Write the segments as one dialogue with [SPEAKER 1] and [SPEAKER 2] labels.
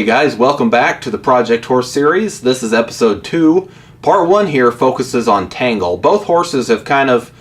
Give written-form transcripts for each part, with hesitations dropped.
[SPEAKER 1] Hey guys, welcome back to the Project Horse series. This is episode 2. Part 1 here focuses on Tangle. Both horses have kind of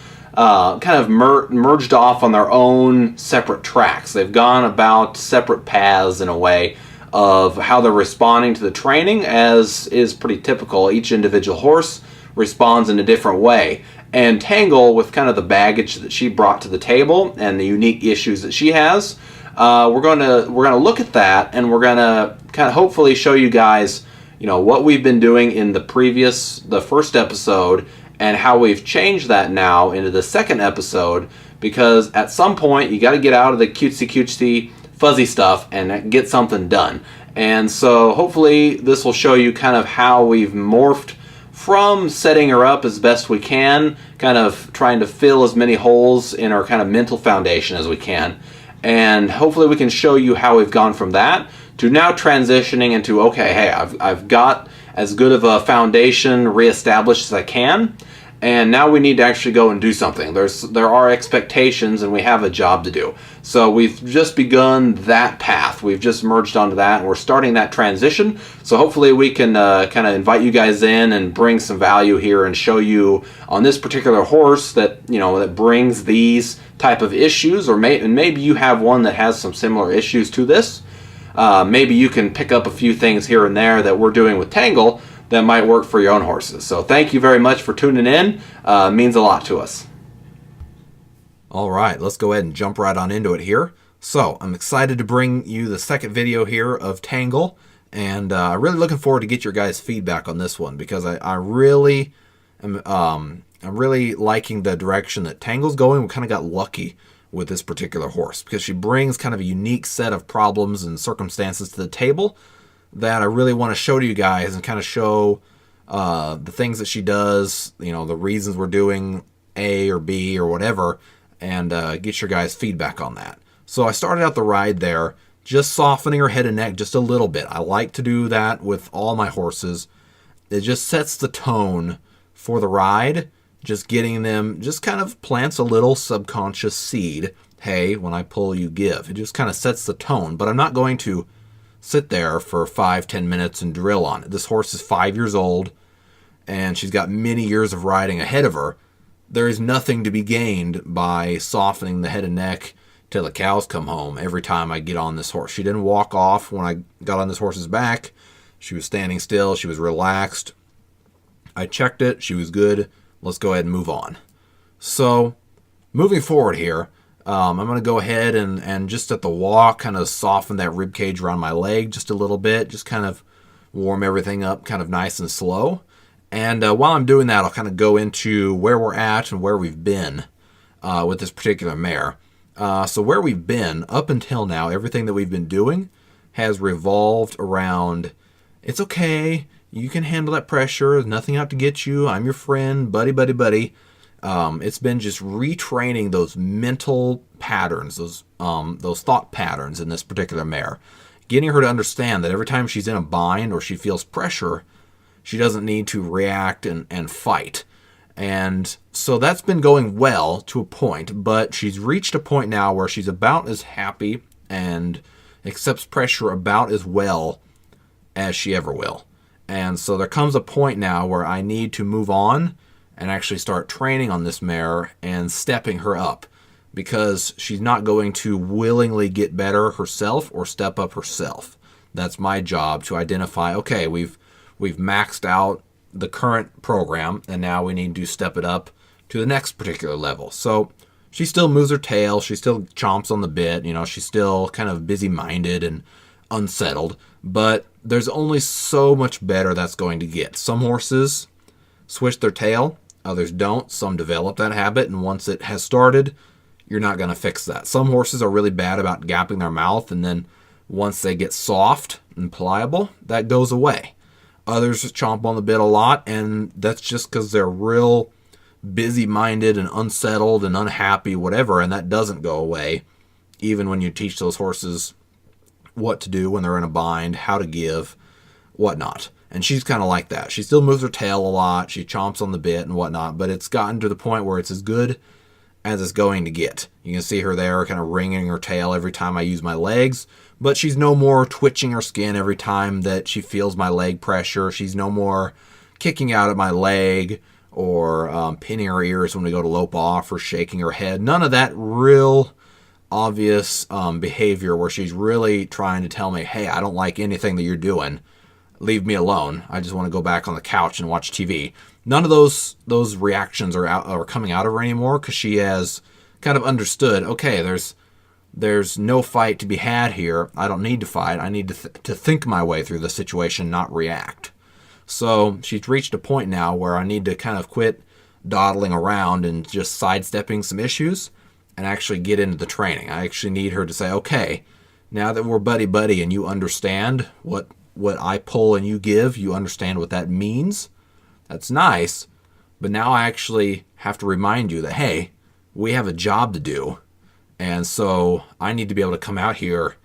[SPEAKER 1] merged off on their own separate tracks. They've gone about separate paths in a way of how they're responding to the training, as is pretty typical. Each individual horse responds in a different way. And Tangle, with kind of the baggage that she brought to the table and the unique issues that she has, we're gonna look at that, and we're gonna kind of hopefully show you guys, what we've been doing in the first episode, and how we've changed that now into the second episode. Because at some point you got to get out of the cutesy fuzzy stuff and get something done. And so hopefully this will show you kind of how we've morphed from setting her up as best we can, kind of trying to fill as many holes in our kind of mental foundation as we can. And hopefully we can show you how we've gone from that to now transitioning into, okay, hey, I've got as good of a foundation reestablished as I can, and now we need to actually go and do something. There are expectations, and we have a job to do. So we've just begun that path. We've just merged onto that, and we're starting that transition. So hopefully we can kind of invite you guys in and bring some value here and show you on this particular horse that, that brings these type of issues, or maybe you have one that has some similar issues to this. Maybe you can pick up a few things here and there that we're doing with Tangle that might work for your own horses. So thank you very much for tuning in. It means a lot to us. All right, let's go ahead and jump right on into it here. So I'm excited to bring you the second video here of Tangle, and I'm really looking forward to get your guys' feedback on this one, because I really am I'm really liking the direction that Tangle's going. We kind of got lucky with this particular horse, because she brings kind of a unique set of problems and circumstances to the table that I really want to show to you guys, and kind of show the things that she does, the reasons we're doing A or B or whatever, and get your guys' feedback on that. So I started out the ride there, just softening her head and neck just a little bit. I like to do that with all my horses. It just sets the tone for the ride, just getting them, just kind of plants a little subconscious seed. Hey, when I pull, you give. It just kind of sets the tone, but I'm not going to sit there for 5-10 minutes and drill on it. This horse is 5 years old, and she's got many years of riding ahead of her. There is nothing to be gained by softening the head and neck till the cows come home every time I get on this horse. She didn't walk off when I got on this horse's back. She was standing still. She was relaxed. I checked it. She was good. Let's go ahead and move on. So moving forward here, I'm going to go ahead and just at the walk kind of soften that rib cage around my leg just a little bit, just kind of warm everything up kind of nice and slow. And while I'm doing that, I'll kind of go into where we're at and where we've been with this particular mare. So where we've been up until now, everything that we've been doing has revolved around, it's okay, you can handle that pressure, there's nothing out to get you, I'm your friend, buddy. It's been just retraining those mental patterns, those thought patterns in this particular mare. Getting her to understand that every time she's in a bind or she feels pressure, she doesn't need to react and fight. And so that's been going well to a point, but she's reached a point now where she's about as happy and accepts pressure about as well as she ever will. And so there comes a point now where I need to move on and actually start training on this mare and stepping her up, because she's not going to willingly get better herself or step up herself. That's my job, to identify, okay, we've maxed out the current program, and now we need to step it up to the next particular level. So she still moves her tail, she still chomps on the bit, she's still kind of busy-minded and unsettled, but there's only so much better that's going to get. Some horses switch their tail, others don't. Some develop that habit, and once it has started, you're not going to fix that. Some horses are really bad about gapping their mouth, and then once they get soft and pliable, that goes away. Others chomp on the bit a lot, and that's just because they're real busy-minded and unsettled and unhappy, whatever, and that doesn't go away, even when you teach those horses what to do when they're in a bind, how to give, whatnot. And she's kind of like that. She still moves her tail a lot, she chomps on the bit and whatnot, but it's gotten to the point where it's as good as it's going to get. You can see her there kind of wringing her tail every time I use my legs, but she's no more twitching her skin every time that she feels my leg pressure. She's no more kicking out at my leg or pinning her ears when we go to lope off or shaking her head. None of that real obvious behavior where she's really trying to tell me, hey, I don't like anything that you're doing. Leave me alone. I just want to go back on the couch and watch TV. None of those reactions are coming out of her anymore, because she has kind of understood, okay, there's no fight to be had here. I don't need to fight. I need to think my way through the situation, not react. So she's reached a point now where I need to kind of quit dawdling around and just sidestepping some issues and actually get into the training. I actually need her to say, okay, now that we're buddy-buddy and you understand what I pull and you give, you understand what that means. That's nice. But now I actually have to remind you that, hey, we have a job to do. And so I need to be able to come out here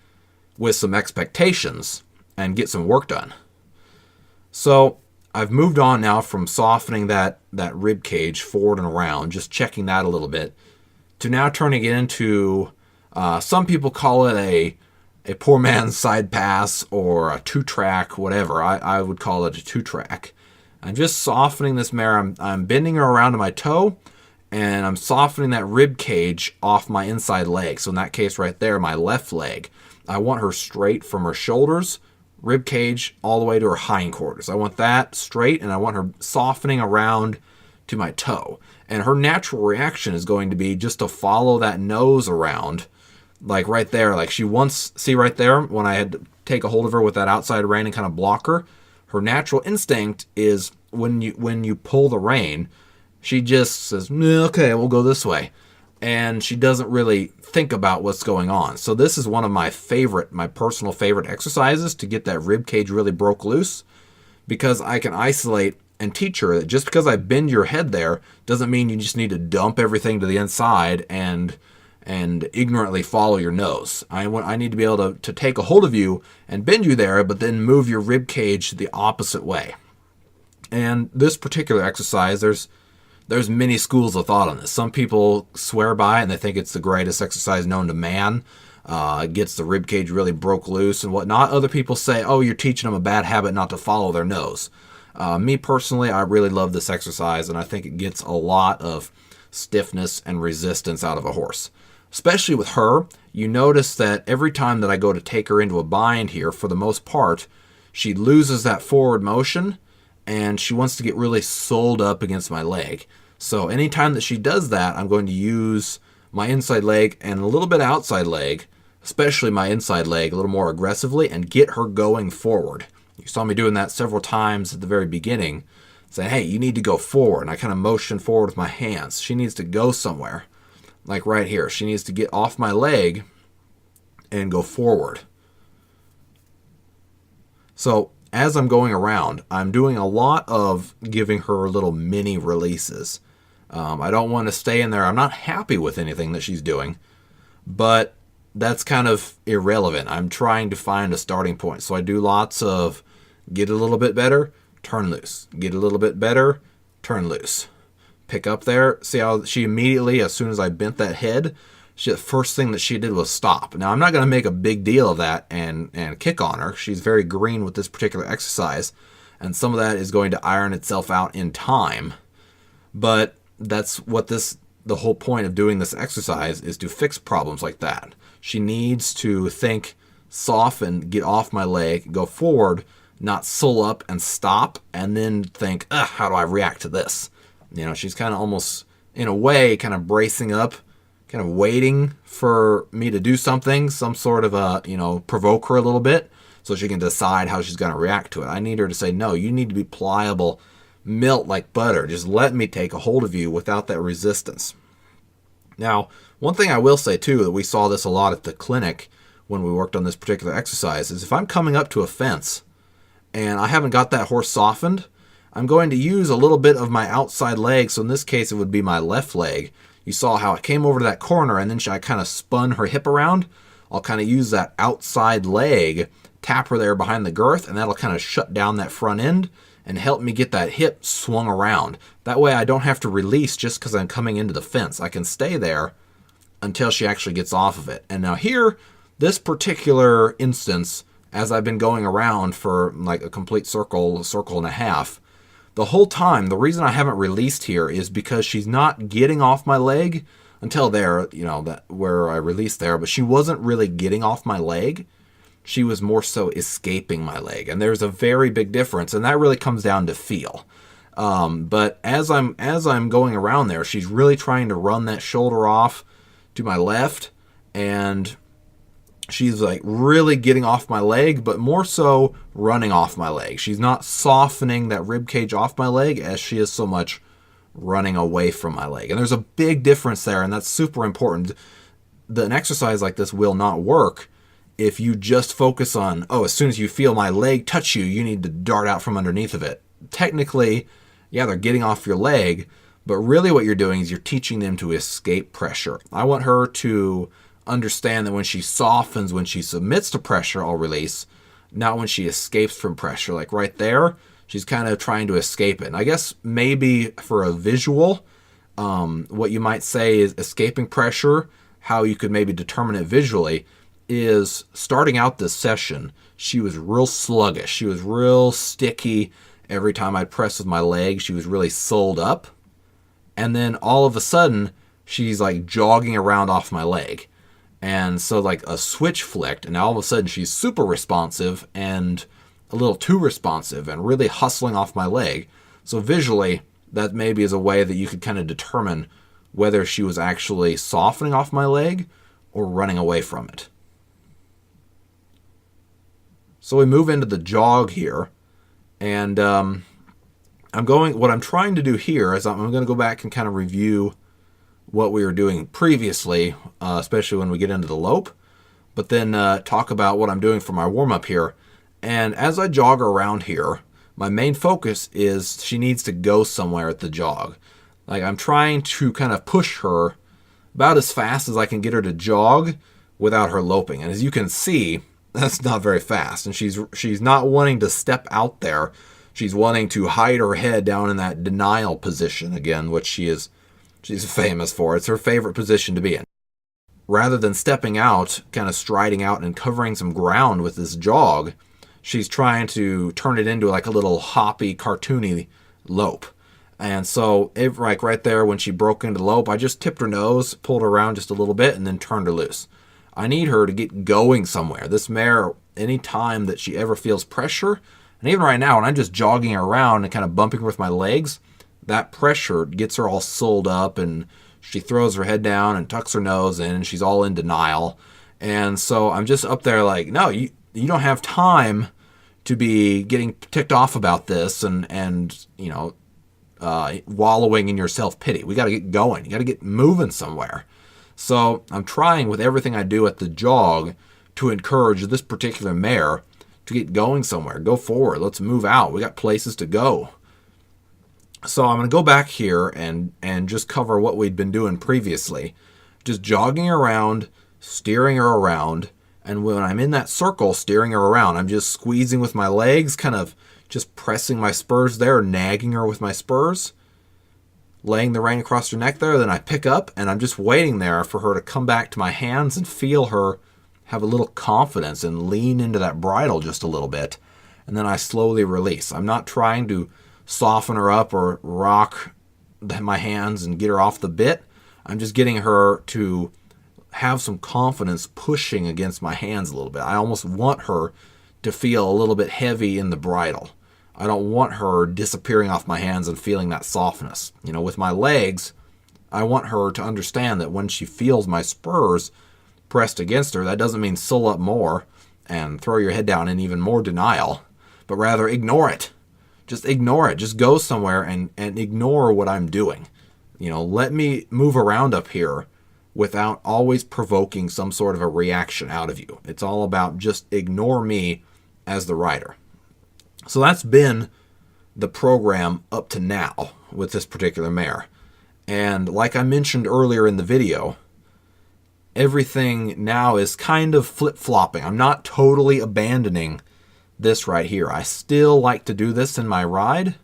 [SPEAKER 1] with some expectations and get some work done. So I've moved on now from softening that rib cage forward and around, just checking that a little bit, to now turning it into, some people call it a poor man's side pass or a 2-track, whatever. I would call it a 2-track. I'm just softening this mare. I'm bending her around to my toe, and I'm softening that rib cage off my inside leg. So in that case right there, my left leg, I want her straight from her shoulders, rib cage, all the way to her hindquarters. I want that straight, and I want her softening around to my toe. And her natural reaction is going to be just to follow that nose around, like right there. Like she wants, see right there, when I had to take a hold of her with that outside rein and kind of block her, her natural instinct is when you pull the rein, she just says, okay, we'll go this way. And she doesn't really think about what's going on. So this is one of my personal favorite exercises to get that rib cage really broke loose, because I can isolate and teach her that just because I bend your head there doesn't mean you just need to dump everything to the inside and ignorantly follow your nose. I need to be able to take a hold of you and bend you there, but then move your rib cage the opposite way. And this particular exercise, there's many schools of thought on this. Some people swear by it and they think it's the greatest exercise known to man. It gets the rib cage really broke loose and whatnot. Other people say, oh, you're teaching them a bad habit not to follow their nose. Me personally, I really love this exercise, and I think it gets a lot of stiffness and resistance out of a horse. Especially with her, you notice that every time that I go to take her into a bind here, for the most part, she loses that forward motion, and she wants to get really sold up against my leg. So anytime that she does that, I'm going to use my inside leg and a little bit outside leg, especially my inside leg, a little more aggressively, and get her going forward. You saw me doing that several times at the very beginning, saying, hey, you need to go forward. And I kind of motion forward with my hands. She needs to go somewhere, like right here. She needs to get off my leg and go forward. So as I'm going around, I'm doing a lot of giving her little mini releases. I don't want to stay in there. I'm not happy with anything that she's doing, but that's kind of irrelevant. I'm trying to find a starting point. So I do lots of get a little bit better, turn loose. Get a little bit better, turn loose. Pick up there. See how she immediately, as soon as I bent that head, the first thing that she did was stop. Now, I'm not going to make a big deal of that and kick on her. She's very green with this particular exercise, and some of that is going to iron itself out in time. But that's what the whole point of doing this exercise is, to fix problems like that. She needs to think, soften, get off my leg, go forward, not soul up and stop, and then think, how do I react to this? You know, she's kind of almost, in a way, kind of bracing up, kind of waiting for me to do something, some sort of provoke her a little bit so she can decide how she's going to react to it. I need her to say, no, you need to be pliable, melt like butter. Just let me take a hold of you without that resistance. Now, one thing I will say, too, that we saw this a lot at the clinic when we worked on this particular exercise, is if I'm coming up to a fence and I haven't got that horse softened, I'm going to use a little bit of my outside leg. So in this case, it would be my left leg. You saw how it came over to that corner, and then I kind of spun her hip around. I'll kind of use that outside leg
[SPEAKER 2] tap her there behind the girth, and that'll kind of shut down that front end and help me get that hip swung around. That way I don't have to release just because I'm coming into the fence. I can stay there until she actually gets off of it. And now here, this particular instance, as I've been going around for like a complete circle and a half, the whole time, the reason I haven't released here is because she's not getting off my leg until there, that where I released there, but she wasn't really getting off my leg. She was more so escaping my leg. And there's a very big difference, and that really comes down to feel. But as I'm going around there, she's really trying to run that shoulder off to my left, and she's like really getting off my leg, but more so running off my leg. She's not softening that rib cage off my leg as she is so much running away from my leg. And there's a big difference there, and that's super important. An exercise like this will not work if you just focus on, as soon as you feel my leg touch you, you need to dart out from underneath of it. Technically, yeah, they're getting off your leg, but really what you're doing is you're teaching them to escape pressure. I want her to understand that when she softens, when she submits to pressure, I'll release, not when she escapes from pressure. Like right there, she's kind of trying to escape it. And I guess maybe for a visual, what you might say is escaping pressure, how you could maybe determine it visually, is starting out this session, she was real sluggish. She was real sticky. Every time I'd press with my leg, she was really sold up. And then all of a sudden, she's like jogging around off my leg. And so like a switch flicked, and now all of a sudden she's super responsive and a little too responsive and really hustling off my leg. So visually, that maybe is a way that you could kind of determine whether she was actually softening off my leg or running away from it. So we move into the jog here, and what I'm trying to do here is I'm going to go back and kind of review what we were doing previously, especially when we get into the lope, but then talk about what I'm doing for my warm-up here. And as I jog around here, my main focus is she needs to go somewhere at the jog. Like I'm trying to kind of push her about as fast as I can get her to jog without her loping. And as you can see, that's not very fast. And she's not wanting to step out there. She's wanting to hide her head down in that denial position again, which she's famous for. It's her favorite position to be in. Rather than stepping out, kind of striding out and covering some ground with this jog, she's trying to turn it into like a little hoppy, cartoony lope. And so like right there when she broke into lope, I just tipped her nose, pulled her around just a little bit, and then turned her loose. I need her to get going somewhere. This mare, any time that she ever feels pressure, and even right now when I'm just jogging her around and kind of bumping her with my legs, that pressure gets her all sold up, and she throws her head down and tucks her nose in, and she's all in denial. And so I'm just up there like, no, you don't have time to be getting ticked off about this and wallowing in your self-pity. We got to get going. You got to get moving somewhere. So I'm trying with everything I do at the jog to encourage this particular mare to get going somewhere. Go forward. Let's move out. We got places to go. So I'm going to go back here and just cover what we'd been doing previously. Just jogging around, steering her around, and when I'm in that circle steering her around, I'm just squeezing with my legs, kind of just pressing my spurs there, nagging her with my spurs, laying the rein across her neck there. Then I pick up, and I'm just waiting there for her to come back to my hands and feel her have a little confidence and lean into that bridle just a little bit. And then I slowly release. I'm not trying to soften her up or rock my hands and get her off the bit. I'm just getting her to have some confidence pushing against my hands a little bit. I almost want her to feel a little bit heavy in the bridle. I don't want her disappearing off my hands and feeling that softness. With my legs, I want her to understand that when she feels my spurs pressed against her, that doesn't mean sull up more and throw your head down in even more denial, but rather ignore it. Just ignore it. Just go somewhere and ignore what I'm doing. Let me move around up here without always provoking some sort of a reaction out of you. It's all about just ignore me as the rider. So that's been the program up to now with this particular mare. And like I mentioned earlier in the video, everything now is kind of flip-flopping. I'm not totally abandoning this right here. I still like to do this in my ride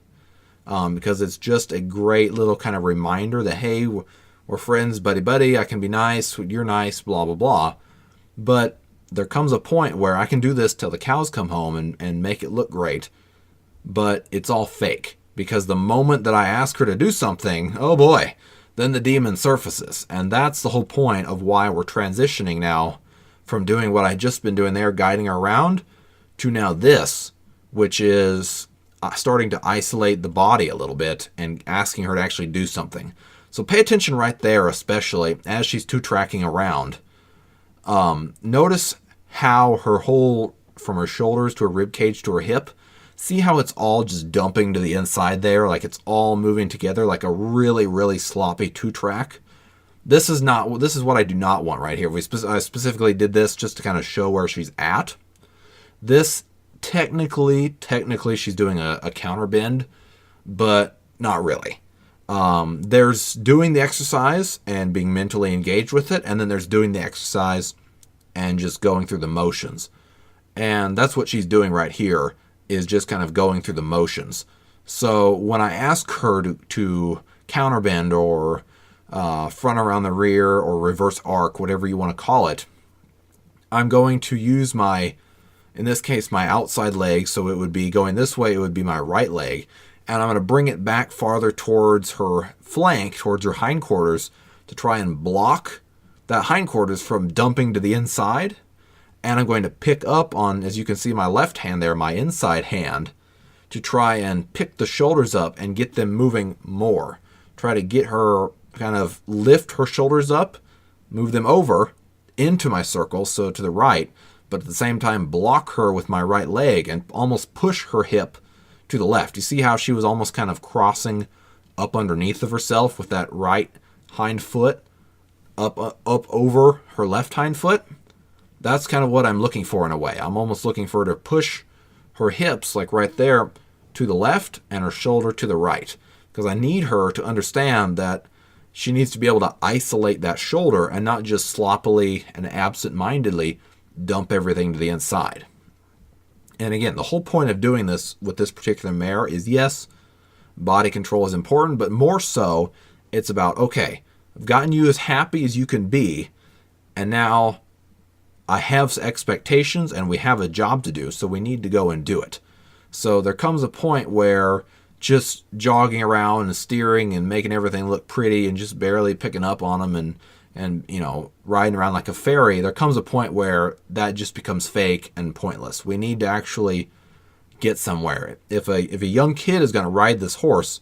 [SPEAKER 2] because it's just a great little kind of reminder that, hey, we're friends, buddy, I can be nice, you're nice, blah, blah, blah. But there comes a point where I can do this till the cows come home and make it look great, but it's all fake. Because the moment that I ask her to do something, oh boy, then the demon surfaces. And that's the whole point of why we're transitioning now from doing what I just been doing there, guiding her around, to now this, which is starting to isolate the body a little bit and asking her to actually do something. So pay attention right there, especially as she's two-tracking around. Notice how her whole, from her shoulders to her ribcage to her hip, see how it's all just dumping to the inside there, like it's all moving together like a really, really sloppy two-track. This is what I do not want right here. I specifically did this just to kind of show where she's at. This technically she's doing a counterbend, but not really. There's doing the exercise and being mentally engaged with it, and then there's doing the exercise and just going through the motions. And that's what she's doing right here, is just kind of going through the motions. So when I ask her to counterbend or front around the rear or reverse arc, whatever you want to call it, I'm going to use in this case, my outside leg. So it would be going this way, it would be my right leg. And I'm going to bring it back farther towards her flank, towards her hindquarters, to try and block that hindquarters from dumping to the inside. And I'm going to pick up on, as you can see my left hand there, my inside hand, to try and pick the shoulders up and get them moving more. Try to get her, kind of lift her shoulders up, move them over into my circle, so to the right, but at the same time block her with my right leg and almost push her hip to the left. You see how she was almost kind of crossing up underneath of herself with that right hind foot up over her left hind foot? That's kind of what I'm looking for in a way. I'm almost looking for her to push her hips, like right there, to the left and her shoulder to the right. Because I need her to understand that she needs to be able to isolate that shoulder and not just sloppily and absent-mindedly dump everything to the inside. And again, the whole point of doing this with this particular mare is, yes, body control is important, but more so, it's about, okay, I've gotten you as happy as you can be, and now I have expectations and we have a job to do, so we need to go and do it. So there comes a point where just jogging around and steering and making everything look pretty and just barely picking up on them and riding around like a fairy, there comes a point where that just becomes fake and pointless. We need to actually get somewhere. If a young kid is going to ride this horse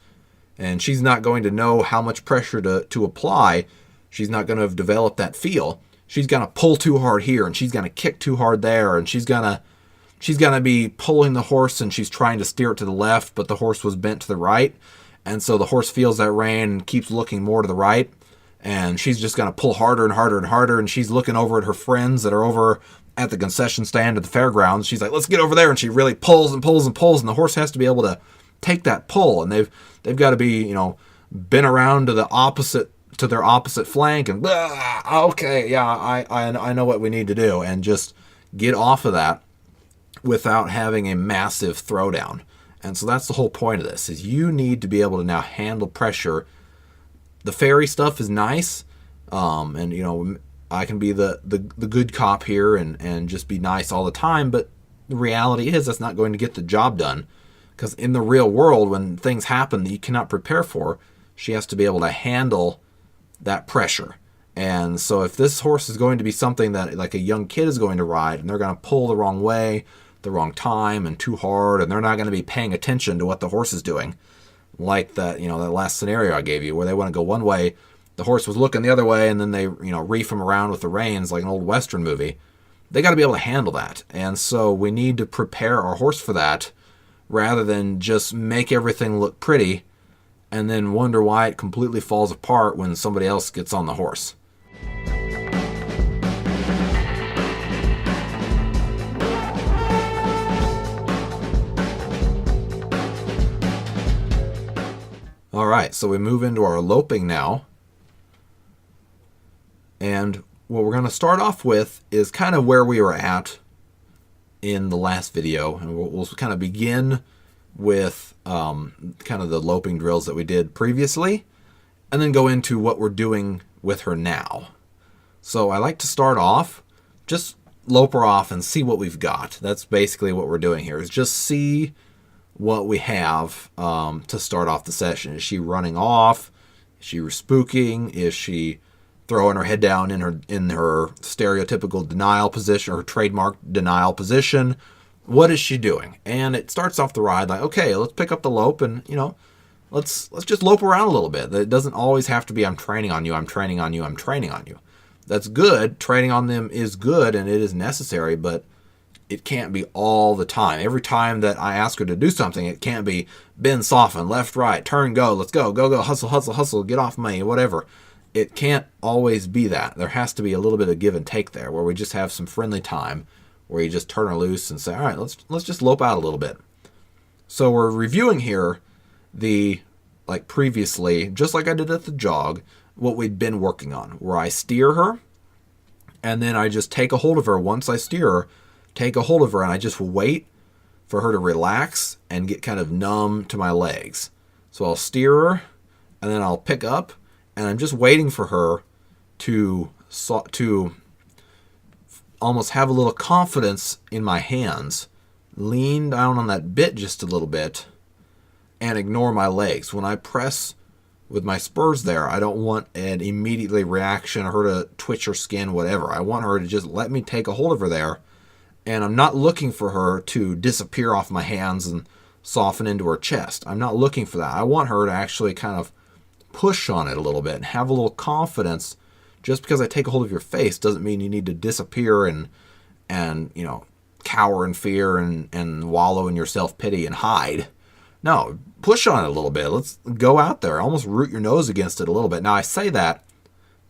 [SPEAKER 2] and she's not going to know how much pressure to apply, she's not going to have developed that feel. She's going to pull too hard here, and she's going to kick too hard there, and she's going to be pulling the horse, and she's trying to steer it to the left, but the horse was bent to the right, and so the horse feels that rein and keeps looking more to the right, and she's just going to pull harder and harder and harder, and she's looking over at her friends that are over at the concession stand at the fairgrounds. She's like, let's get over there, and she really pulls and pulls and pulls, and the horse has to be able to take that pull, and they've got to be, bent around to their opposite flank, and okay, yeah, I know what we need to do, and just get off of that without having a massive throwdown. And so that's the whole point of this, is you need to be able to now handle pressure. The fairy stuff is nice, and I can be the good cop here and just be nice all the time, but the reality is that's not going to get the job done, because in the real world, when things happen that you cannot prepare for, she has to be able to handle that pressure. And so if this horse is going to be something that like a young kid is going to ride, and they're going to pull the wrong way, the wrong time, and too hard, and they're not going to be paying attention to what the horse is doing, like that that last scenario I gave you where they want to go one way, the horse was looking the other way, and then they reef him around with the reins like an old Western movie. They got to be able to handle that. And so we need to prepare our horse for that, rather than just make everything look pretty and then wonder why it completely falls apart when somebody else gets on the horse. All right, so we move into our loping now. And what we're going to start off with is kind of where we were at in the last video, and we'll kind of begin with kind of the loping drills that we did previously, and then go into what we're doing with her now. So I like to start off, just lope her off and see what we've got. That's basically what we're doing here, is just see what we have to start off the session. Is she running off? Is she spooking? Is she throwing her head down in her stereotypical denial position, or her trademark denial position? What is she doing? And it starts off the ride like, okay, let's pick up the lope and, let's just lope around a little bit. It doesn't always have to be I'm training on you, I'm training on you, I'm training on you. That's good. Training on them is good and it is necessary, but it can't be all the time. Every time that I ask her to do something, it can't be bend, soften, left, right, turn, go, let's go, hustle, hustle, hustle, get off me, whatever. It can't always be that. There has to be a little bit of give and take there, where we just have some friendly time, where you just turn her loose and say, all right, let's just lope out a little bit. So we're reviewing here like previously, just like I did at the jog, what we'd been working on, where I steer her, and then I just take a hold of her. Once I steer her, take a hold of her, and I just wait for her to relax and get kind of numb to my legs. So I'll steer her, and then I'll pick up, and I'm just waiting for her to almost have a little confidence in my hands, lean down on that bit just a little bit, and ignore my legs. When I press with my spurs there, I don't want an immediately reaction, or her to twitch her skin, whatever. I want her to just let me take a hold of her there, and I'm not looking for her to disappear off my hands and soften into her chest. I'm not looking for that. I want her to actually kind of push on it a little bit and have a little confidence. Just because I take a hold of your face doesn't mean you need to disappear and cower in fear and wallow in your self-pity and hide. No, push on it a little bit. Let's go out there. Almost root your nose against it a little bit. Now, I say that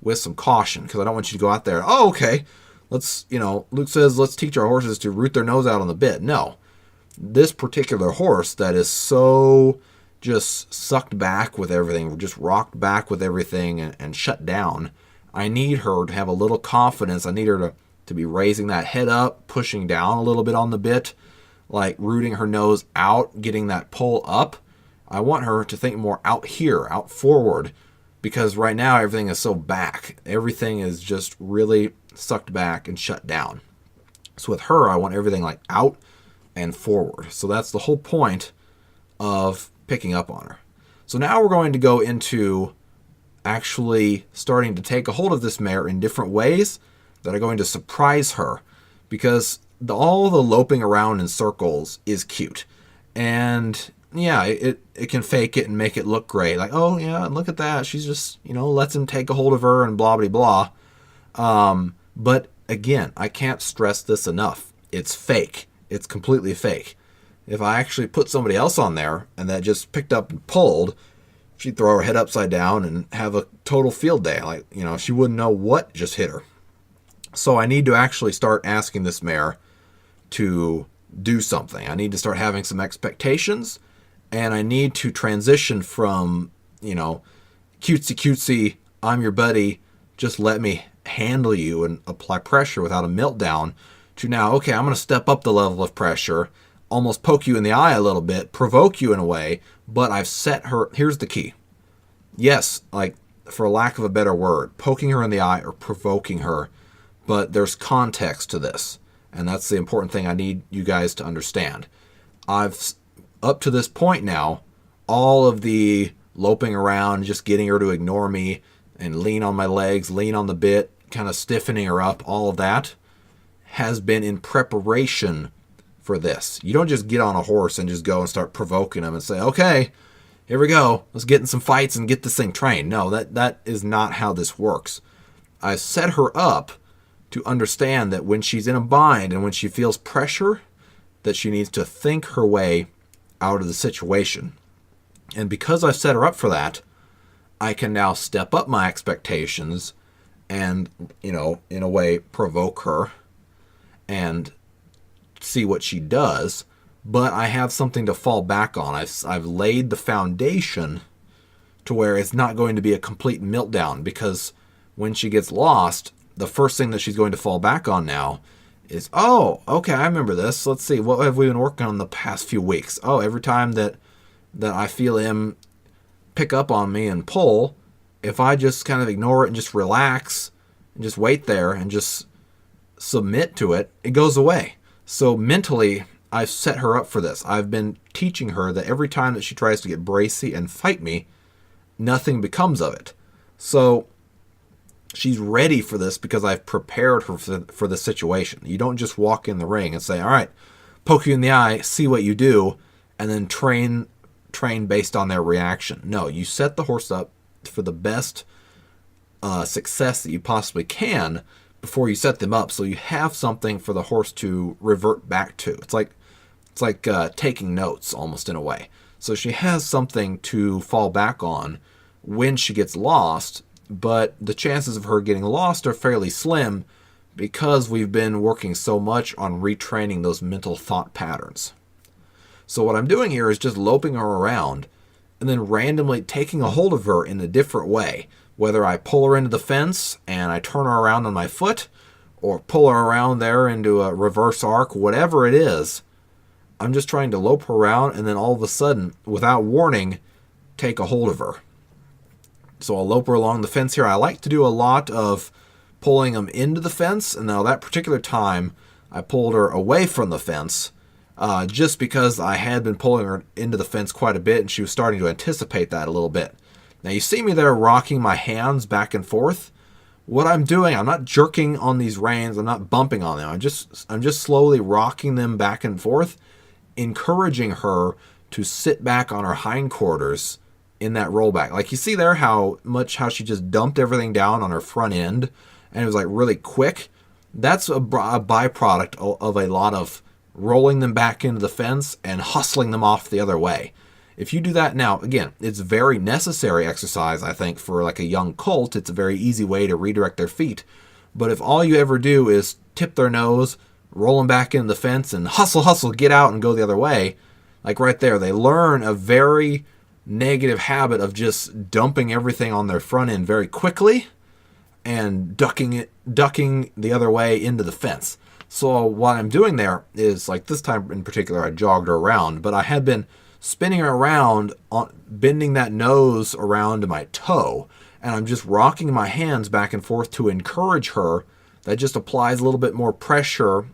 [SPEAKER 2] with some caution, because I don't want you to go out there, oh, okay, Luke says let's teach our horses to root their nose out on the bit. No. This particular horse that is so just sucked back with everything, just rocked back with everything and shut down, I need her to have a little confidence. I need her to be raising that head up, pushing down a little bit on the bit, like rooting her nose out, getting that pull up. I want her to think more out here, out forward, because right now everything is so back. Everything is just really sucked back and shut down. So with her, I want everything like out and forward. So that's the whole point of picking up on her. So now we're going to go into actually starting to take a hold of this mare in different ways that are going to surprise her, because all the loping around in circles is cute, and yeah, it can fake it and make it look great, like, oh yeah, look at that, she's just lets him take a hold of her and blah blah blah. But again, I can't stress this enough, it's fake. It's completely fake. If I actually put somebody else on there and that just picked up and pulled, she'd throw her head upside down and have a total field day. Like, she wouldn't know what just hit her. So I need to actually start asking this mare to do something. I need to start having some expectations, and I need to transition from, cutesy, I'm your buddy, just let me handle you and apply pressure without a meltdown, to now, okay, I'm going to step up the level of pressure, almost poke you in the eye a little bit, provoke you in a way, but I've set her. Here's the key. Yes, like, for lack of a better word, poking her in the eye or provoking her, but there's context to this, and that's the important thing I need you guys to understand. I've, up to this point now, all of the loping around, just getting her to ignore me and lean on my legs, lean on the bit, kind of stiffening her up, all of that has been in preparation for this. You don't just get on a horse and just go and start provoking them and say, okay, here we go, let's get in some fights and get this thing trained. No, that is not how this works. I set her up to understand that when she's in a bind and when she feels pressure, that she needs to think her way out of the situation. And because I've set her up for that, I can now step up my expectations and, in a way, provoke her and see what she does, but I have something to fall back on. I've laid the foundation to where it's not going to be a complete meltdown, because when she gets lost, the first thing that she's going to fall back on now is, oh, okay, I remember this. Let's see, what have we been working on the past few weeks? Oh, every time that I feel him pick up on me and pull, if I just kind of ignore it and just relax and just wait there and just submit to it, it goes away. So mentally, I've set her up for this. I've been teaching her that every time that she tries to get bracy and fight me, nothing becomes of it. So she's ready for this because I've prepared her for the situation. You don't just walk in the ring and say, all right, poke you in the eye, see what you do, and then train based on their reaction. No, you set the horse up for the best success that you possibly can before you set them up, so you have something for the horse to revert back to. It's like taking notes almost in a way. So she has something to fall back on when she gets lost, but the chances of her getting lost are fairly slim because we've been working so much on retraining those mental thought patterns. So what I'm doing here is just loping her around and then randomly taking a hold of her in a different way. Whether I pull her into the fence and I turn her around on my foot, or pull her around there into a reverse arc, whatever it is, I'm just trying to lope her around and then all of a sudden, without warning, take a hold of her. So I'll lope her along the fence here. I like to do a lot of pulling them into the fence, and now that particular time I pulled her away from the fence just because I had been pulling her into the fence quite a bit and she was starting to anticipate that a little bit. Now you see me there rocking my hands back and forth. What I'm doing, I'm not jerking on these reins, I'm not bumping on them. I'm just slowly rocking them back and forth, encouraging her to sit back on her hindquarters in that rollback. Like you see there how she just dumped everything down on her front end and it was like really quick. That's a byproduct of a lot of rolling them back into the fence and hustling them off the other way. If you do that now, again, it's very necessary exercise, I think, for like a young colt. It's a very easy way to redirect their feet. But if all you ever do is tip their nose, roll them back into the fence, and hustle, get out and go the other way, like right there, they learn a very negative habit of just dumping everything on their front end very quickly and ducking the other way into the fence. So what I'm doing there is, like this time in particular, I jogged her around, but I had been spinning her around, bending that nose around to my toe, and I'm just rocking my hands back and forth to encourage her. That just applies a little bit more pressure,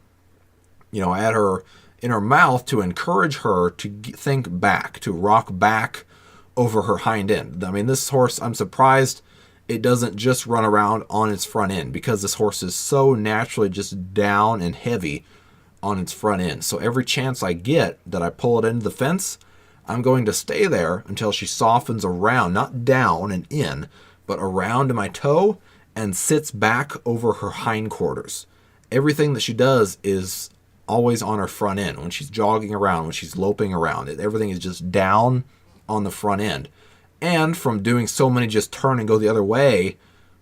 [SPEAKER 2] at her in her mouth to encourage her to think back, to rock back over her hind end. I mean, this horse, I'm surprised it doesn't just run around on its front end because this horse is so naturally just down and heavy on its front end. So every chance I get that I pull it into the fence, I'm going to stay there until she softens around, not down and in, but around to my toe and sits back over her hindquarters. Everything that she does is always on her front end. When she's jogging around, when she's loping around, everything is just down on the front end. And from doing so many just turn and go the other way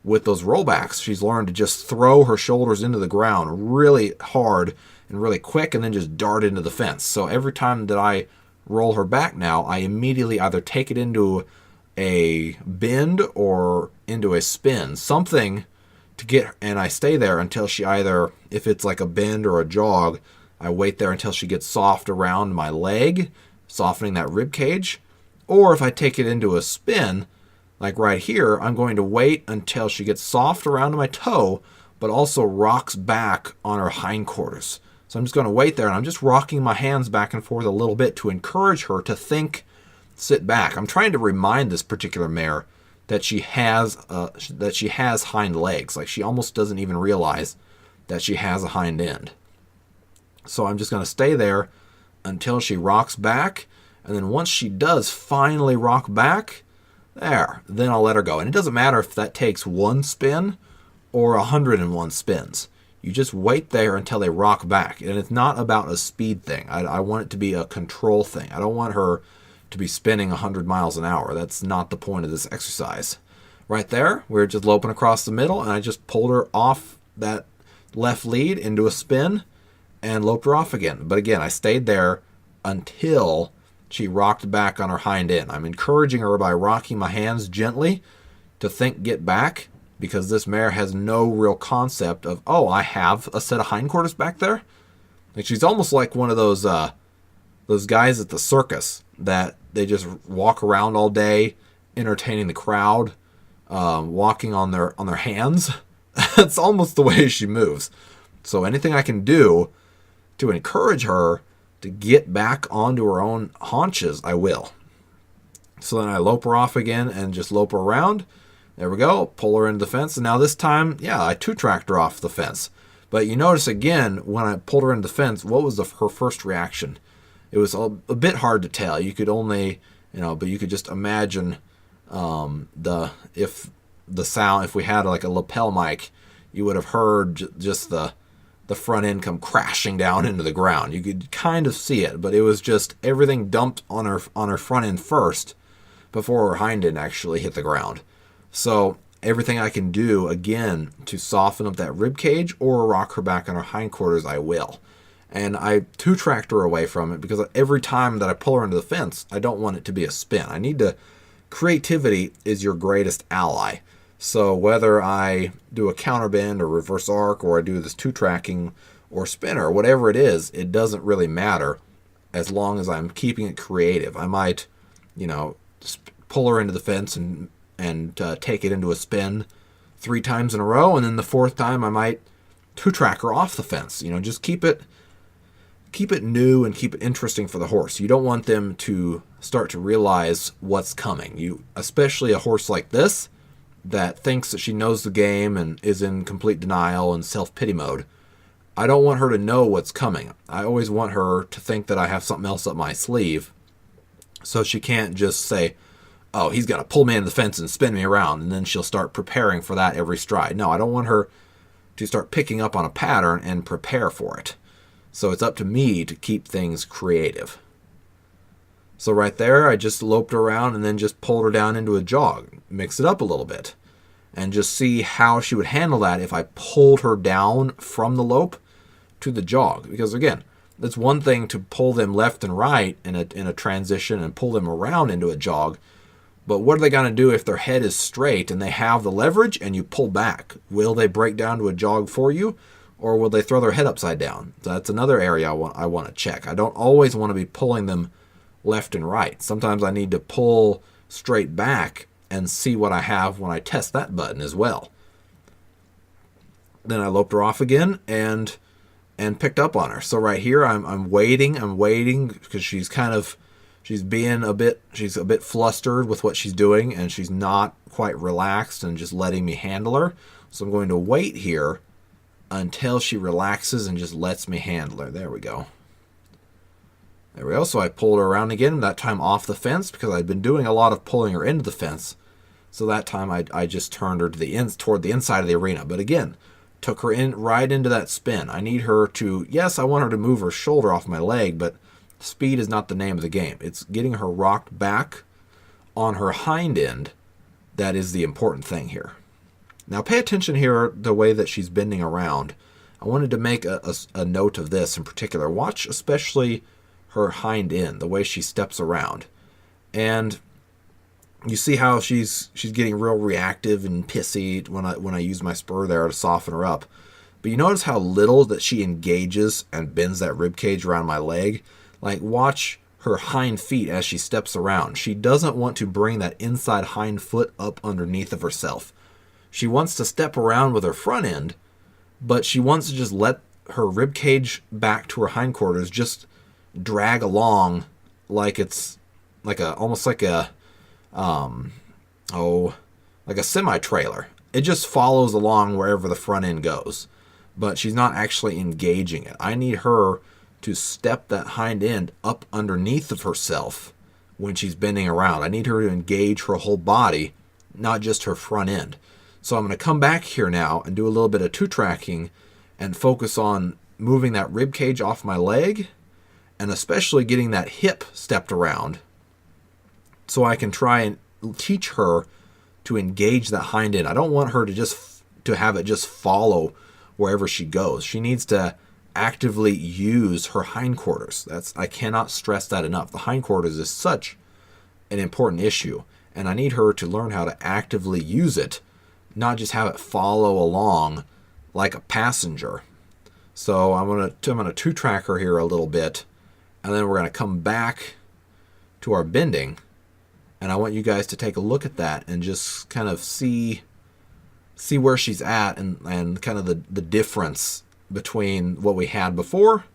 [SPEAKER 2] with those rollbacks, she's learned to just throw her shoulders into the ground really hard and really quick and then just dart into the fence. So every time that I roll her back now, I immediately either take it into a bend or into a spin, something to get, and I stay there until she either, if it's like a bend or a jog, I wait there until she gets soft around my leg, softening that rib cage. Or if I take it into a spin, like right here, I'm going to wait until she gets soft around my toe, but also rocks back on her hindquarters. So I'm just going to wait there, and I'm just rocking my hands back and forth a little bit to encourage her to think, sit back. I'm trying to remind this particular mare that she has hind legs. Like she almost doesn't even realize that she has a hind end. So I'm just going to stay there until she rocks back, and then once she does finally rock back, then I'll let her go. And it doesn't matter if that takes one spin or 101 spins. You just wait there until they rock back. And it's not about a speed thing. I want it to be a control thing. I don't want her to be spinning 100 miles an hour. That's not the point of this exercise. Right there, we're just loping across the middle, and I just pulled her off that left lead into a spin and loped her off again. But again, I stayed there until she rocked back on her hind end. I'm encouraging her by rocking my hands gently to think, get back, because this mare has no real concept of, oh, I have a set of hindquarters back there. Like, she's almost like one of those guys at the circus that they just walk around all day entertaining the crowd, walking on their hands. That's almost the way she moves. So anything I can do to encourage her to get back onto her own haunches, I will. So then I lope her off again and just lope her around. There we go. Pull her into the fence. And now this time, yeah, I two-tracked her off the fence. But you notice again, when I pulled her into the fence, what was her first reaction? It was a bit hard to tell. You could only, but you could just imagine if the sound, if we had like a lapel mic, you would have heard just the front end come crashing down into the ground. You could kind of see it, but it was just everything dumped on her front end first before her hind end actually hit the ground. So everything I can do, again, to soften up that rib cage or rock her back on her hindquarters, I will. And I two-tracked her away from it because every time that I pull her into the fence, I don't want it to be a spin. I need to... Creativity is your greatest ally. So whether I do a counterbend or reverse arc, or I do this two-tracking or spinner, whatever it is, it doesn't really matter as long as I'm keeping it creative. I might, pull her into the fence and take it into a spin 3 times in a row, and then the 4th time I might two-track her off the fence. Just keep it new and keep it interesting for the horse. You don't want them to start to realize what's coming. Especially a horse like this that thinks that she knows the game and is in complete denial and self-pity mode. I don't want her to know what's coming. I always want her to think that I have something else up my sleeve, so she can't just say, oh, he's got to pull me into the fence and spin me around, and then she'll start preparing for that every stride. No, I don't want her to start picking up on a pattern and prepare for it. So it's up to me to keep things creative. So right there, I just loped her around and then just pulled her down into a jog. Mix it up a little bit. And just see how she would handle that if I pulled her down from the lope to the jog. Because again, it's one thing to pull them left and right in a transition and pull them around into a jog. But what are they going to do if their head is straight and they have the leverage and you pull back? Will they break down to a jog for you? Or will they throw their head upside down? That's another area I want to check. I don't always want to be pulling them left and right. Sometimes I need to pull straight back and see what I have when I test that button as well. Then I loped her off again and picked up on her. So right here I'm waiting because she's a bit flustered with what she's doing, and she's not quite relaxed and just letting me handle her. So I'm going to wait here until she relaxes and just lets me handle her. There we go. So I pulled her around again, that time off the fence, because I'd been doing a lot of pulling her into the fence. So that time I just turned her toward the inside of the arena. But again, took her right into that spin. I need her to, yes, I want her to move her shoulder off my leg, but speed is not the name of the game. It's getting her rocked back on her hind end that is the important thing here. Now pay attention here the way that she's bending around. I wanted to make a note of this in particular. Watch especially her hind end, the way she steps around. And you see how she's getting real reactive and pissy when I use my spur there to soften her up. But you notice how little that she engages and bends that rib cage around my leg? Like, watch her hind feet as she steps around. She doesn't want to bring that inside hind foot up underneath of herself. She wants to step around with her front end, but she wants to just let her rib cage back to her hindquarters just drag along like it's almost like a semi-trailer. It just follows along wherever the front end goes, but she's not actually engaging it. I need her to step that hind end up underneath of herself when she's bending around. I need her to engage her whole body, not just her front end. So I'm going to come back here now and do a little bit of two-tracking and focus on moving that rib cage off my leg, and especially getting that hip stepped around so I can try and teach her to engage that hind end. I don't want her to have it just follow wherever she goes. She needs to actively use her hindquarters. I cannot stress that enough. The hindquarters is such an important issue, and I need her to learn how to actively use it, not just have it follow along like a passenger. So I'm gonna two-track her here a little bit, and then we're gonna come back to our bending, and I want you guys to take a look at that and just kind of see where she's at, and kind of the difference between what we had before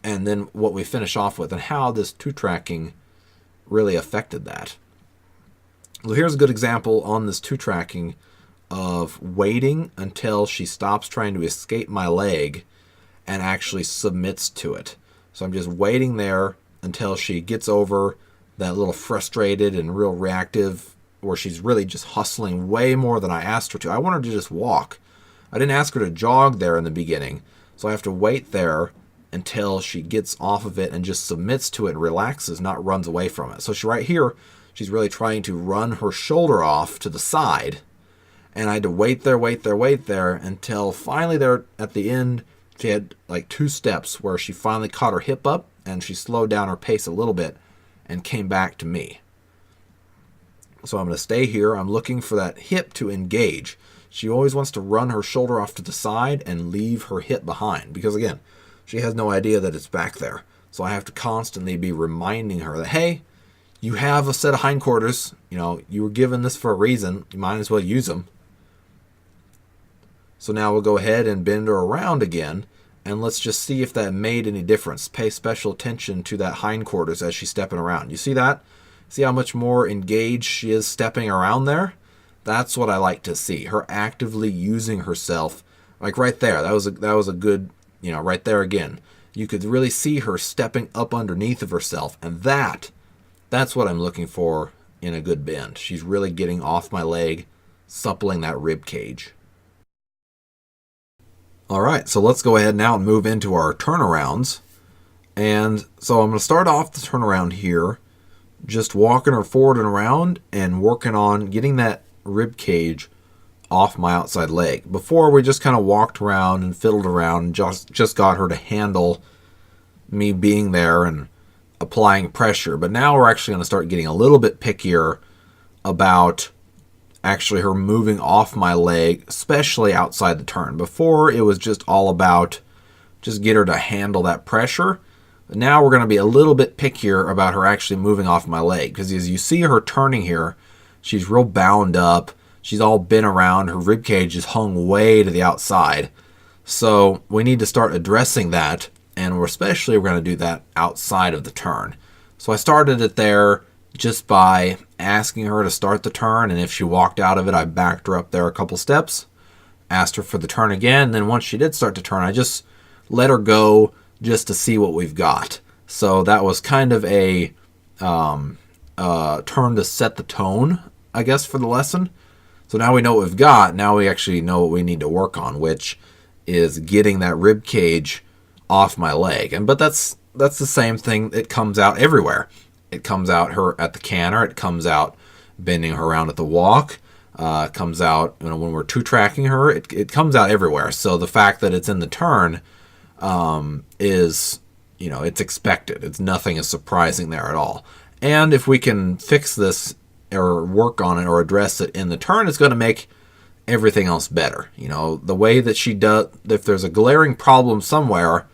[SPEAKER 2] and then what we finish off with, and how this two-tracking really affected that. Well, here's a good example on this two-tracking of waiting until she stops trying to escape my leg and actually submits to it. So I'm just waiting there until she gets over that little frustrated and real reactive, where she's really just hustling way more than I asked her to. I want her to just walk. I didn't ask her to jog there in the beginning, so I have to wait there until she gets off of it and just submits to it and relaxes, not runs away from it. So right here, she's really trying to run her shoulder off to the side, and I had to wait there until finally there at the end, she had like 2 steps where she finally caught her hip up and she slowed down her pace a little bit and came back to me. So I'm going to stay here. I'm looking for that hip to engage. She always wants to run her shoulder off to the side and leave her hip behind, because again, she has no idea that it's back there. So I have to constantly be reminding her that, hey, you have a set of hindquarters. You were given this for a reason. You might as well use them. So now we'll go ahead and bend her around again, and let's just see if that made any difference. Pay special attention to that hindquarters as she's stepping around. You see that? See how much more engaged she is stepping around there? That's what I like to see. Her actively using herself. Like right there. That was a good, right there again. You could really see her stepping up underneath of herself, and that's what I'm looking for in a good bend. She's really getting off my leg, suppling that rib cage. All right, so let's go ahead now and move into our turnarounds. And so I'm going to start off the turnaround here, just walking her forward and around and working on getting that rib cage off my outside leg. Before, we just kind of walked around and fiddled around and just got her to handle me being there and applying pressure. But now we're actually going to start getting a little bit pickier about actually her moving off my leg, especially outside the turn. Before, it was just all about just get her to handle that pressure. But now we're going to be a little bit pickier about her actually moving off my leg, because as you see her turning here, she's real bound up. She's all bent around. Her rib cage is hung way to the outside. So we need to start addressing that, and we're going to do that outside of the turn. So I started it there just by asking her to start the turn, and if she walked out of it, I backed her up there a couple steps, asked her for the turn again, and then once she did start to turn, I just let her go just to see what we've got. So that was kind of a turn to set the tone, I guess, for the lesson. So now we know what we've got. Now we actually know what we need to work on, which is getting that rib cage off my leg. But that's the same thing. It comes out everywhere. It comes out her at the canter. It comes out bending her around at the walk. It comes out when we're two-tracking her. It comes out everywhere. So the fact that it's in the turn is, it's expected. It's nothing is surprising there at all. And if we can fix this or work on it or address it in the turn, it's going to make everything else better. The way that she does, if there's a glaring problem somewhere,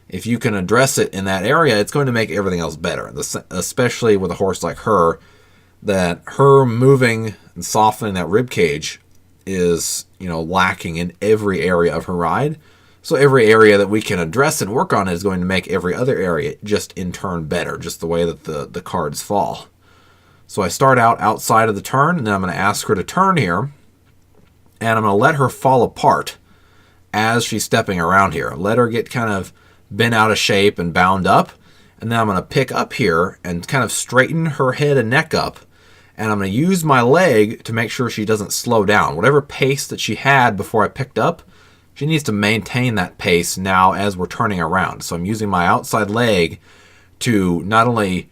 [SPEAKER 2] if you can address it in that area, it's going to make everything else better. Especially with a horse like her, that her moving and softening that rib cage is, lacking in every area of her ride. So every area that we can address and work on is going to make every other area just in turn better, just the way that the cards fall. So I start out outside of the turn, and then I'm going to ask her to turn here, and I'm going to let her fall apart as she's stepping around here. Let her get kind of bent out of shape and bound up, and then I'm going to pick up here and kind of straighten her head and neck up, and I'm going to use my leg to make sure she doesn't slow down. Whatever pace that she had before I picked up, she needs to maintain that pace now as we're turning around. So I'm using my outside leg to not only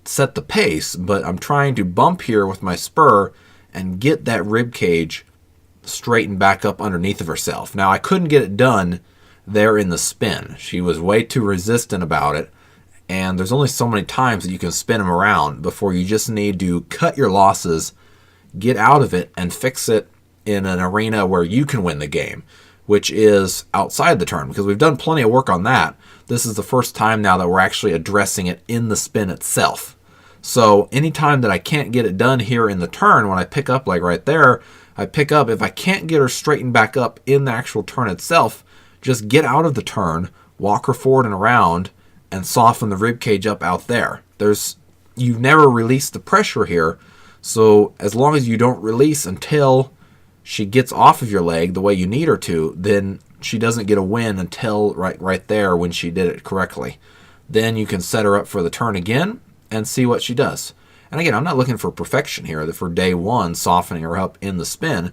[SPEAKER 2] set the pace, but I'm trying to bump here with my spur and get that rib cage straightened back up underneath of herself. Now, I couldn't get it done there in the spin. She was way too resistant about it, and there's only so many times that you can spin them around before you just need to cut your losses, get out of it, and fix it in an arena where you can win the game, which is outside the turn, because we've done plenty of work on that. This is the first time now that we're actually addressing it in the spin itself. So anytime that I can't get it done here in the turn, when I pick up like right there, I pick up, if I can't get her straightened back up in the actual turn itself, just get out of the turn, walk her forward and around, and soften the rib cage up out there. You've never released the pressure here, so as long as you don't release until she gets off of your leg the way you need her to, then she doesn't get a win until right there when she did it correctly. Then you can set her up for the turn again and see what she does. And again, I'm not looking for perfection here, for day one, softening her up in the spin,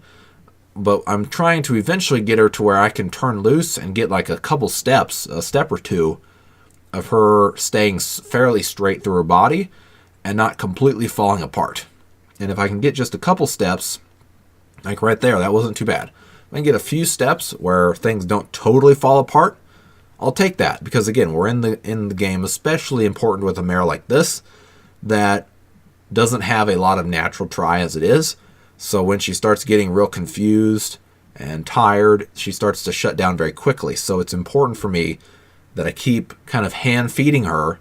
[SPEAKER 2] but I'm trying to eventually get her to where I can turn loose and get like a couple steps, a step or two, of her staying fairly straight through her body and not completely falling apart. And if I can get just a couple steps, like right there, that wasn't too bad. If I can get a few steps where things don't totally fall apart, I'll take that, because again, we're in the game, especially important with a mare like this that doesn't have a lot of natural try as it is. So when she starts getting real confused and tired, she starts to shut down very quickly. So it's important for me that I keep kind of hand feeding her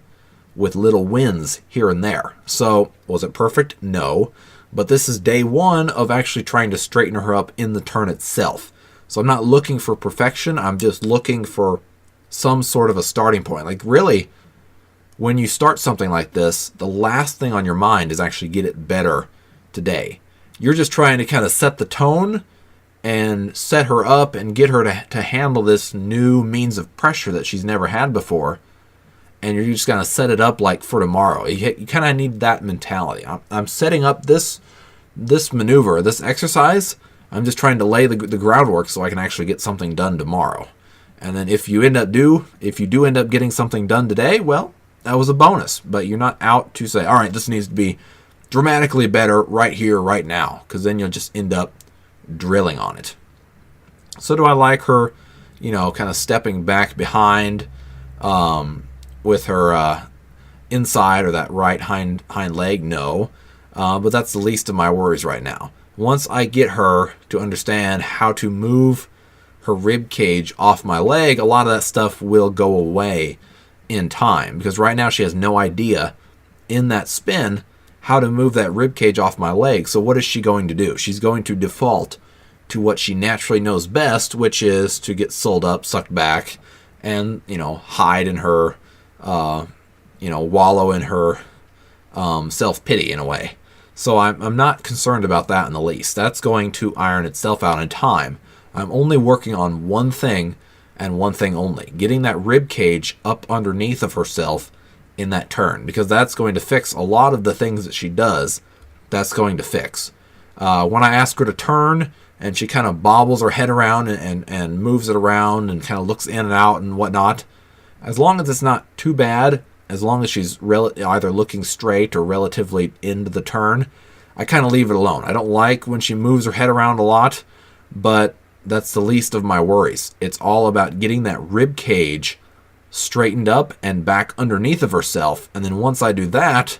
[SPEAKER 2] with little wins here and there. So was it perfect? No. But this is day one of actually trying to straighten her up in the turn itself. So I'm not looking for perfection. I'm just looking for some sort of a starting point. Like really, when you start something like this, the last thing on your mind is actually get it better today. You're just trying to kind of set the tone and set her up and get her to handle this new means of pressure that she's never had before. And you're just going to set it up like for tomorrow. You kind of need that mentality. I'm setting up this maneuver, this exercise. I'm just trying to lay the groundwork so I can actually get something done tomorrow. And then if you do end up getting something done today, well, that was a bonus. But you're not out to say, all right, this needs to be dramatically better right here, right now, because then you'll just end up drilling on it. So do I like her, kind of stepping back behind with her inside or that right hind leg? No. But that's the least of my worries right now. Once I get her to understand how to move her rib cage off my leg, a lot of that stuff will go away in time, because right now she has no idea in that spin how to move that rib cage off my leg. So what is she going to do? She's going to default to what she naturally knows best, which is to get sold up, sucked back, and hide in her wallow in her self-pity in a way. So I'm not concerned about that in the least. That's going to iron itself out in time. I'm only working on one thing and one thing only, getting that rib cage up underneath of herself in that turn, because that's going to fix a lot of the things that she does. That's going to fix. When I ask her to turn and she kind of bobbles her head around and moves it around and kind of looks in and out and whatnot, as long as it's not too bad, as long as she's either looking straight or relatively into the turn, I kind of leave it alone. I don't like when she moves her head around a lot, but that's the least of my worries. It's all about getting that rib cage straightened up and back underneath of herself. And then once I do that,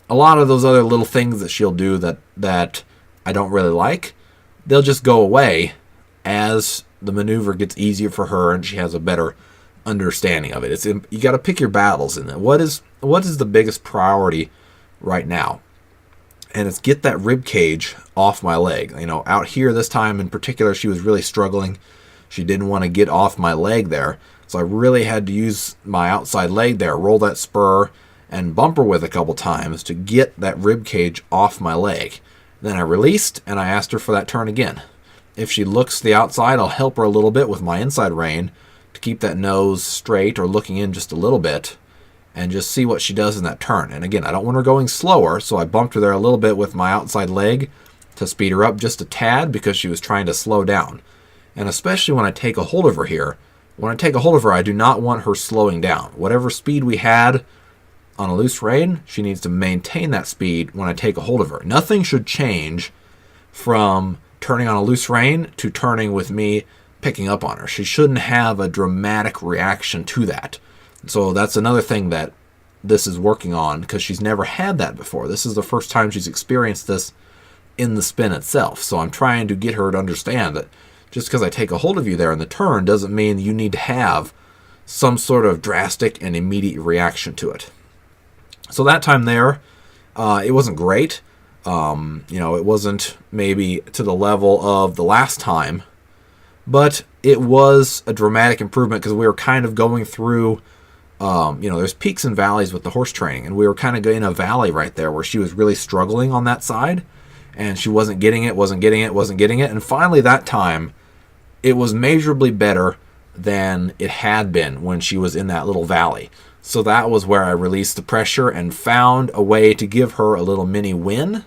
[SPEAKER 2] a lot of those other little things that she'll do that I don't really like, they'll just go away as the maneuver gets easier for her and she has a better understanding of it. You got to pick your battles in it. What is the biggest priority right now? And it's get that rib cage off my leg. Out here this time in particular, she was really struggling. She didn't want to get off my leg there. So I really had to use my outside leg there, roll that spur, and bump her with a couple times to get that rib cage off my leg. Then I released, and I asked her for that turn again. If she looks to the outside, I'll help her a little bit with my inside rein to keep that nose straight or looking in just a little bit, and just see what she does in that turn. And again, I don't want her going slower, so I bumped her there a little bit with my outside leg to speed her up just a tad because she was trying to slow down. And especially when I take a hold of her here, when I take a hold of her, I do not want her slowing down. Whatever speed we had on a loose rein, she needs to maintain that speed when I take a hold of her. Nothing should change from turning on a loose rein to turning with me picking up on her. She shouldn't have a dramatic reaction to that. So that's another thing that this is working on, because she's never had that before. This is the first time she's experienced this in the spin itself. So I'm trying to get her to understand that just because I take a hold of you there in the turn doesn't mean you need to have some sort of drastic and immediate reaction to it. So that time there, it wasn't great. It wasn't maybe to the level of the last time, but it was a dramatic improvement because we were kind of going through, there's peaks and valleys with the horse training, and we were kind of in a valley right there where she was really struggling on that side, and she wasn't getting it. And finally that time, it was measurably better than it had been when she was in that little valley. So that was where I released the pressure and found a way to give her a little mini win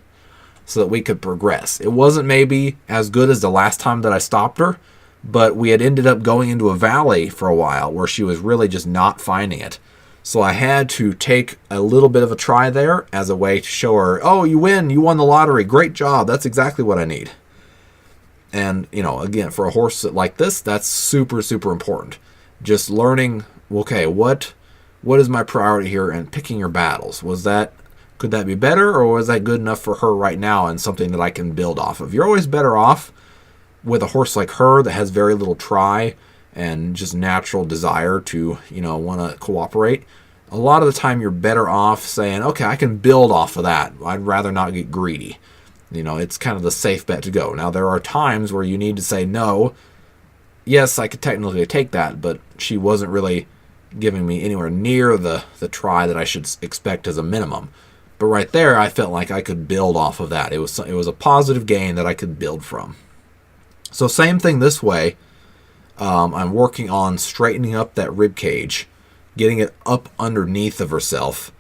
[SPEAKER 2] so that we could progress. It wasn't maybe as good as the last time that I stopped her, but we had ended up going into a valley for a while where she was really just not finding it. So I had to take a little bit of a try there as a way to show her, oh, you win, you won the lottery, great job, that's exactly what I need. And, again, for a horse like this, that's super, super important. Just learning, okay, what is my priority here, and picking your battles. Could that be better, or was that good enough for her right now and something that I can build off of? You're always better off with a horse like her that has very little try and just natural desire to, want to cooperate. A lot of the time you're better off saying, okay, I can build off of that. I'd rather not get greedy. It's kind of the safe bet to go. Now, there are times where you need to say, no, yes, I could technically take that, but she wasn't really giving me anywhere near the try that I should expect as a minimum. But right there, I felt like I could build off of that. It was a positive gain that I could build from. So same thing this way. I'm working on straightening up that rib cage, getting it up underneath of herself,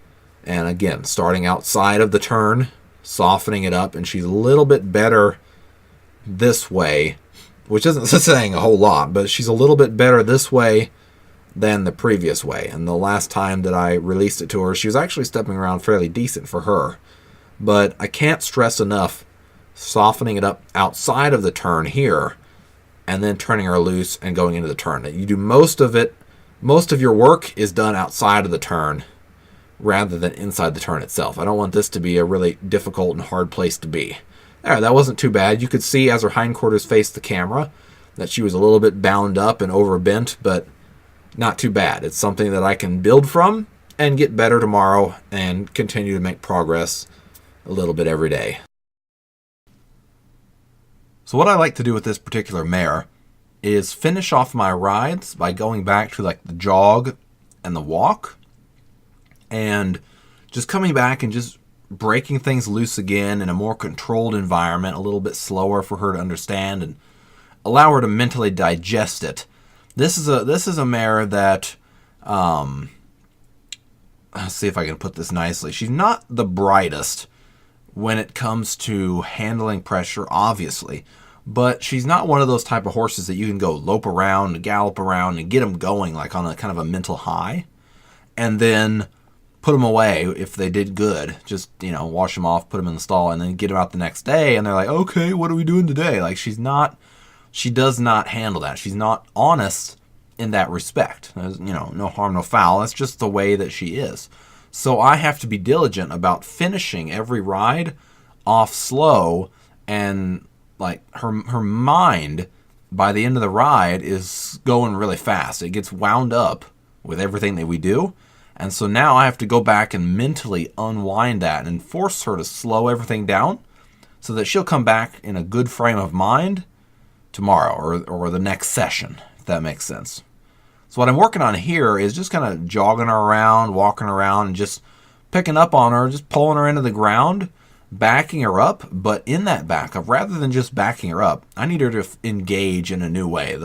[SPEAKER 2] and again, starting outside of the turn, softening it up, and she's a little bit better this way, which isn't saying a whole lot, but she's a little bit better this way than the previous way. And the last time that I released it to her, she was actually stepping around fairly decent for her. But I can't stress enough softening it up outside of the turn here, and then turning her loose and going into the turn. You do most of your work is done outside of the turn rather than inside the turn itself. I don't want this to be a really difficult and hard place to be. There, that wasn't too bad. You could see as her hindquarters faced the camera that she was a little bit bound up and overbent, but not too bad. It's something that I can build from and get better tomorrow and continue to make progress a little bit every day. So what I like to do with this particular mare is finish off my rides by going back to like the jog and the walk, and just coming back and just breaking things loose again in a more controlled environment, a little bit slower for her to understand and allow her to mentally digest it. This is a mare that, let's see if I can put this nicely. She's not the brightest when it comes to handling pressure, obviously, but she's not one of those type of horses that you can go lope around and gallop around and get them going like on a kind of a mental high, and then put them away if they did good. Just, wash them off, put them in the stall, and then get them out the next day, and they're like, okay, what are we doing today? Like, she does not handle that. She's not honest in that respect. There's, no harm, no foul. That's just the way that she is. So I have to be diligent about finishing every ride off slow, and like her mind by the end of the ride is going really fast. It gets wound up with everything that we do. And so now I have to go back and mentally unwind that and force her to slow everything down so that she'll come back in a good frame of mind tomorrow or the next session, if that makes sense. So what I'm working on here is just kind of jogging her around, walking around, and just picking up on her, just pulling her into the ground, backing her up. But in that backup, rather than just backing her up, I need her to engage in a new way.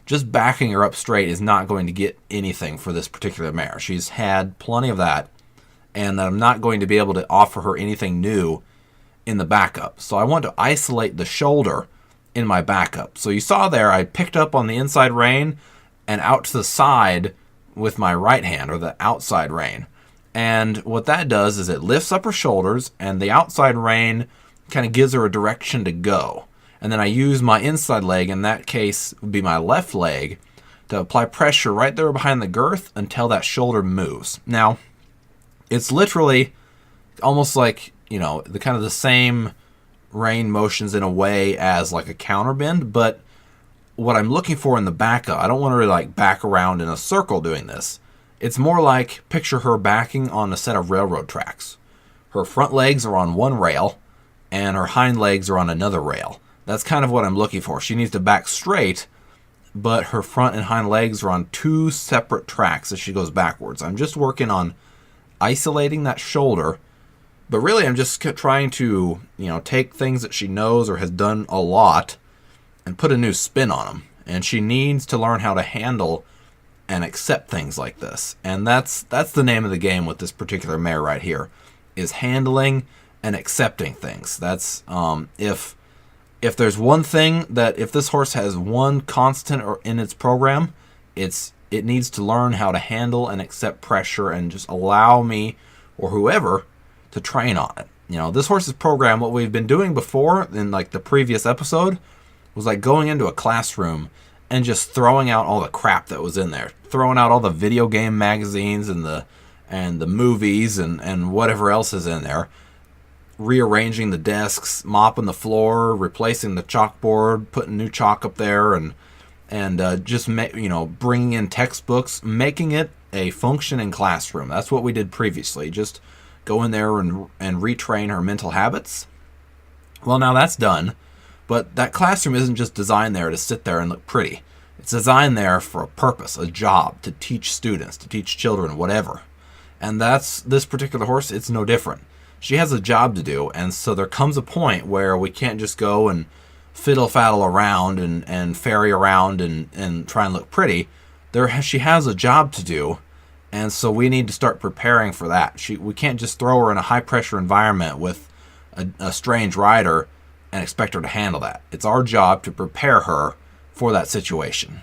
[SPEAKER 2] Just backing her up straight is not going to get anything for this particular mare. She's had plenty of that, and I'm not going to be able to offer her anything new in the backup. So I want to isolate the shoulder in my backup. So you saw there, I picked up on the inside rein and out to the side with my right hand, or the outside rein. And what that does is it lifts up her shoulders, and the outside rein kind of gives her a direction to go. And then I use my inside leg, in that case would be my left leg, to apply pressure right there behind the girth until that shoulder moves. Now, it's literally almost like, the kind of the same rein motions in a way as like a counterbend, but what I'm looking for in the backup, I don't want her to like back around in a circle doing this. It's more like, picture her backing on a set of railroad tracks. Her front legs are on one rail, and her hind legs are on another rail. That's kind of what I'm looking for. She needs to back straight, but her front and hind legs are on two separate tracks as she goes backwards. I'm just working on isolating that shoulder, but really I'm just trying to, take things that she knows or has done a lot and put a new spin on them. And she needs to learn how to handle and accept things like this. And that's the name of the game with this particular mare right here, is handling and accepting things. That's if there's one thing that, if this horse has one constant or in its program, it needs to learn how to handle and accept pressure and just allow me or whoever to train on it. This horse's program, what we've been doing before in like the previous episode, was like going into a classroom and just throwing out all the crap that was in there, throwing out all the video game magazines and the movies and whatever else is in there, rearranging the desks, mopping the floor, replacing the chalkboard, putting new chalk up there, and just bringing in textbooks, making it a functioning classroom. That's what we did previously. Just go in there and retrain her mental habits. Well, now that's done, but that classroom isn't just designed there to sit there and look pretty. It's designed there for a purpose, a job, to teach students, to teach children, whatever. And that's this particular horse. It's no different. She has a job to do, and so there comes a point where we can't just go and fiddle-faddle around and ferry around and try and look pretty. She has a job to do, and so we need to start preparing for that. We can't just throw her in a high-pressure environment with a strange rider and expect her to handle that. It's our job to prepare her for that situation.